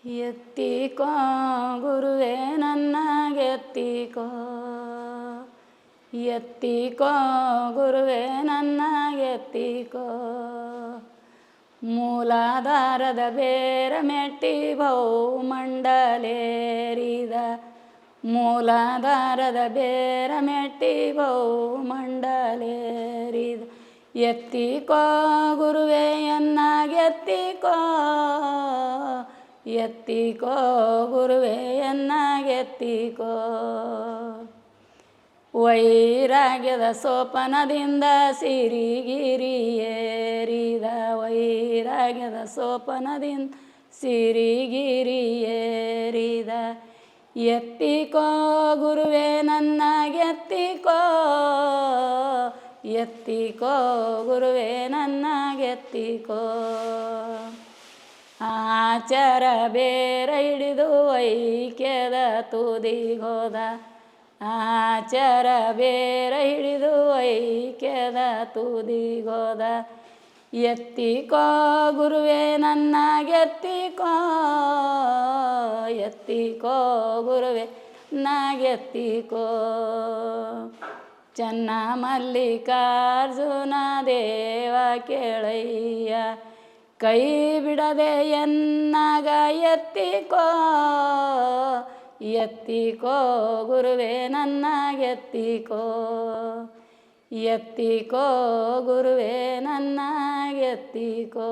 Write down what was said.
ಎತ್ತಿಕೋ ಗುರುವೇ ನನ್ನಗೆತ್ತಿಕೋ, ಎತ್ತಿಕೋ ಗುರುವೇ ನನ್ನಗೆತ್ತಿಕೋ. ಮೂಲಾಧಾರದ ಬೇರ ಮೆಟ್ಟಿ ಭೌಮಂಡಲೇರಿದ, ಮೂಲಾಧಾರದ ಬೇರ ಮೆಟ್ಟಿ ಭೌಮಂಡಲೇರಿದ. ಎತ್ತಿಕೋ ಗುರುವೇ ಎನ್ನಾಗೆತ್ತಿಕೋ, ಎತ್ತಿಕೋ ಗುರುವೇ ಎನ್ನಾಗೆತ್ತಿಕೋ. ವೈರಾಗ್ಯದ ಸೋಪನದಿಂದ ಸಿರಿಗಿರಿ ಏರಿದ, ವೈರಾಗ್ಯದ ಸೋಪನದಿಂದ ಸಿರಿಗಿರಿ ಏರಿದ. ಎತ್ತಿಕೋ ಗುರುವೇ ನನ್ನಗೆತ್ತಿಕೋ, ಎತ್ತಿಕೋ ಗುರುವೇ ನನ್ನಗೆತ್ತಿಕೋ. ಆಚಾರ ಬೇರ ಹಿಡಿದು ಐಕ್ಯದ ತುದಿಗೋದ, ಆಚಾರ ಬೇರ ಹಿಡಿದು ಐಕ್ಯದ ತುದಿಗೋದ. ಎತ್ತಿಕೋ ಗುರುವೇ ನನ್ನಗೆತ್ತಿಕೋ, ಎತ್ತಿಕೋ ಗುರುವೇ ನನ್ನಗೆತ್ತಿಕೋ. ಚನ್ನ ಮಲ್ಲಿಕಾರ್ಜುನ ದೇವ ಕೇಳಯ್ಯ, ಕೈ ಬಿಡದೆ ಎನ್ನಾಗ ಎತ್ತಿಕೋ, ಎತ್ತಿಕೋ ಗುರುವೇ ನನ್ನಗೆತ್ತಿಕೋ, ಎತ್ತಿಕೋ ಗುರುವೇ ನನ್ನಗೆತ್ತಿಕೋ.